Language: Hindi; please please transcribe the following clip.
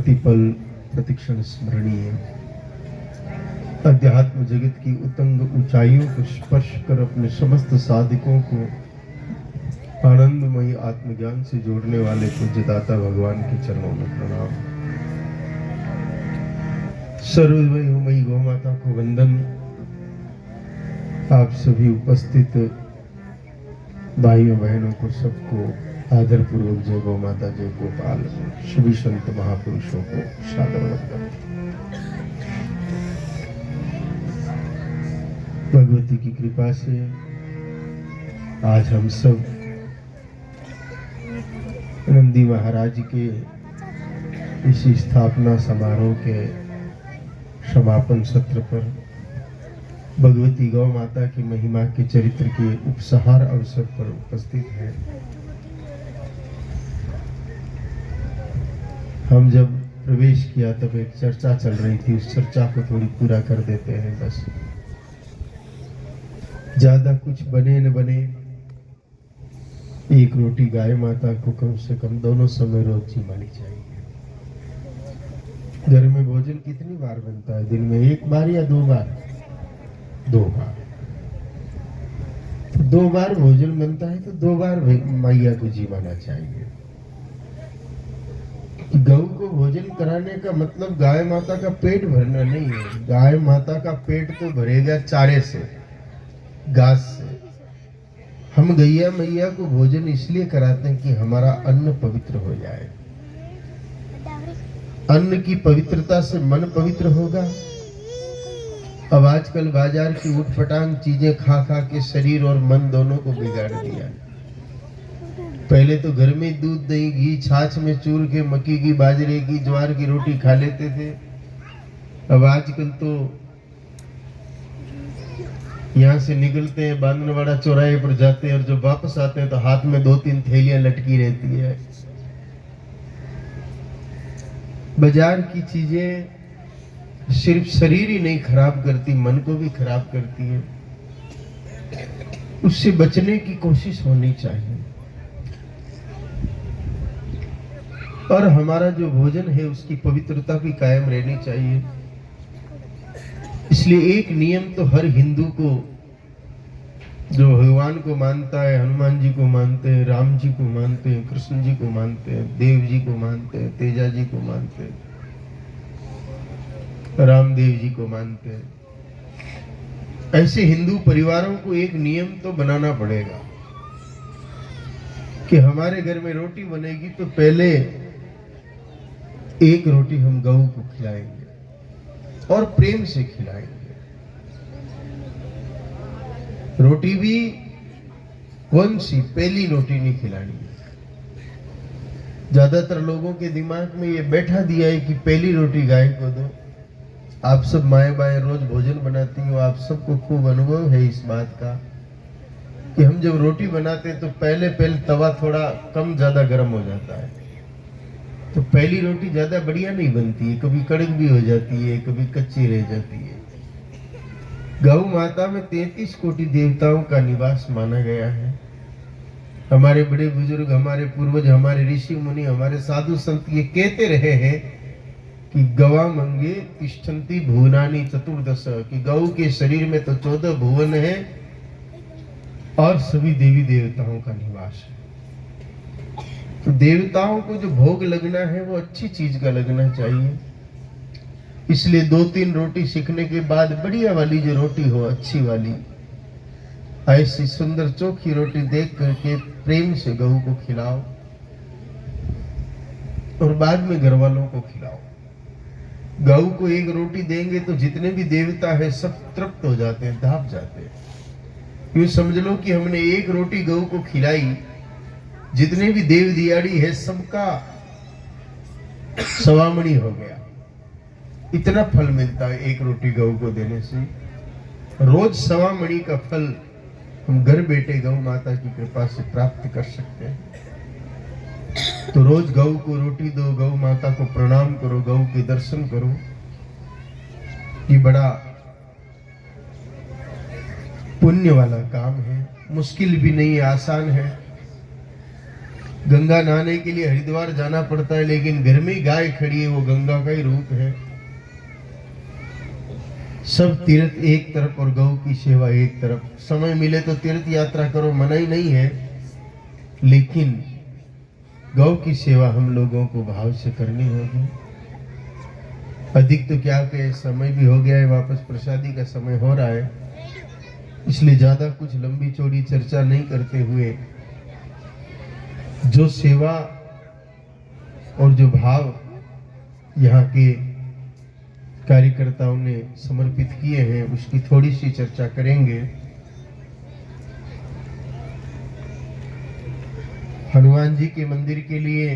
प्रतिपल प्रतिक्षण स्मरणीय, अध्यात्म जगत की उतंग ऊंचाइयों को स्पर्श कर अपने समस्त साधकों को आनंदमयी आत्मज्ञान से जोड़ने वाले पूज्यदाता भगवान के चरणों में प्रणाम। सर्वमयी गौ माता को वंदन। आप सभी उपस्थित भाइयों बहनों को सबको आदर पूर्वक जय गौ माता, जय गोपाल, सभी संत महापुरुषों को सादर वंदन। भगवती की कृपा से आज हम सब नंदी महाराज के इस स्थापना समारोह के समापन सत्र पर भगवती गौ माता की महिमा के चरित्र के उपसंहार अवसर पर उपस्थित हैं। हम जब प्रवेश किया तब एक चर्चा चल रही थी, उस चर्चा को थोड़ी पूरा कर देते हैं। बस ज्यादा कुछ बने न बने, एक रोटी गाय माता को कम से कम दोनों समय रोज जिमानी चाहिए। घर में भोजन कितनी बार बनता है? दिन में एक बार या दो बार? दो बार। तो 2 बार भोजन बनता है तो 2 बार मैया को जिमाना चाहिए। गौ को भोजन कराने का मतलब गाय माता का पेट भरना नहीं है। गाय माता का पेट तो भरेगा चारे से, घास से। हम गैया मैया को भोजन इसलिए कराते हैं कि हमारा अन्न पवित्र हो जाए। अन्न की पवित्रता से मन पवित्र होगा। अब आजकल बाजार की उटपटांग चीजें खा खा के शरीर और मन दोनों को बिगाड़ दिया। पहले तो घर में दूध दही घी छाछ में चूर के मक्की की, बाजरे की, ज्वार की रोटी खा लेते थे। अब आजकल तो यहाँ से निकलते हैं, बांधनवाड़ा चौराहे पर जाते हैं और जब वापस आते हैं तो हाथ में 2-3 थैलियां लटकी रहती है। बाजार की चीजें सिर्फ शरीर ही नहीं खराब करती, मन को भी खराब करती है। उससे बचने की कोशिश होनी चाहिए। और हमारा जो भोजन है उसकी पवित्रता भी कायम रहनी चाहिए। इसलिए एक नियम तो हर हिंदू को, जो भगवान को मानता है, हनुमान जी को मानते हैं, राम जी को मानते हैं, कृष्ण जी को मानते हैं, देव जी को मानते हैं, तेजा जी को मानते हैं, रामदेव जी को मानते हैं, ऐसे हिंदू परिवारों को एक नियम तो बनाना पड़ेगा कि हमारे घर में रोटी बनेगी तो पहले एक रोटी हम गौ को खिलाएंगे और प्रेम से खिलाएंगे। रोटी भी कौन सी? पहली रोटी नहीं खिलानी। ज्यादातर लोगों के दिमाग में ये बैठा दिया है कि पहली रोटी गाय को दो। आप सब माए बाएं रोज भोजन बनाती हो, आप सबको खूब अनुभव है इस बात का कि हम जब रोटी बनाते हैं तो पहले तवा थोड़ा कम ज्यादा गर्म हो जाता है, तो पहली रोटी ज्यादा बढ़िया नहीं बनती है। कभी कड़क भी हो जाती है, कभी कच्ची रह जाती है। गौ माता में 33 कोटि देवताओं का निवास माना गया है। हमारे बड़े बुजुर्ग, हमारे पूर्वज, हमारे ऋषि मुनि, हमारे साधु संत ये कहते रहे हैं कि गवा मंगे तिष्ठन्ति भुवनानि चतुर्दश, कि गौ के शरीर में तो 14 भुवन है और सभी देवी देवताओं का निवास है। तो देवताओं को जो भोग लगना है वो अच्छी चीज का लगना चाहिए। इसलिए 2-3 रोटी सीखने के बाद बढ़िया वाली जो रोटी हो, अच्छी वाली, ऐसी सुंदर चोखी रोटी देख करके प्रेम से गऊ को खिलाओ और बाद में घर वालों को खिलाओ। गऊ को एक रोटी देंगे तो जितने भी देवता है सब तृप्त हो जाते हैं, धाप जाते हैं। यूं समझ लो कि हमने एक रोटी गऊ को खिलाई, जितने भी देव दियाड़ी है सबका सवामणी हो गया। इतना फल मिलता है एक रोटी गऊ को देने से। रोज सवामणी का फल हम घर बैठे गौ माता की कृपा से प्राप्त कर सकते हैं। तो रोज गऊ को रोटी दो, गौ माता को प्रणाम करो, गऊ के दर्शन करो। ये बड़ा पुण्य वाला काम है, मुश्किल भी नहीं है, आसान है। गंगा नहाने के लिए हरिद्वार जाना पड़ता है, लेकिन घर में ही गाय खड़ी है, वो गंगा का ही रूप है। सब तीर्थ एक तरफ और गौ की सेवा एक तरफ। समय मिले तो तीर्थ यात्रा करो, मना ही नहीं है, लेकिन गौ की सेवा हम लोगों को भाव से करनी होगी। अधिक तो क्या कहे, समय भी हो गया है, वापस प्रसादी का समय हो रहा है, इसलिए ज्यादा कुछ लंबी चौड़ी चर्चा नहीं करते हुए जो सेवा और जो भाव यहाँ के कार्यकर्ताओं ने समर्पित किए हैं उसकी थोड़ी सी चर्चा करेंगे। हनुमान जी के मंदिर के लिए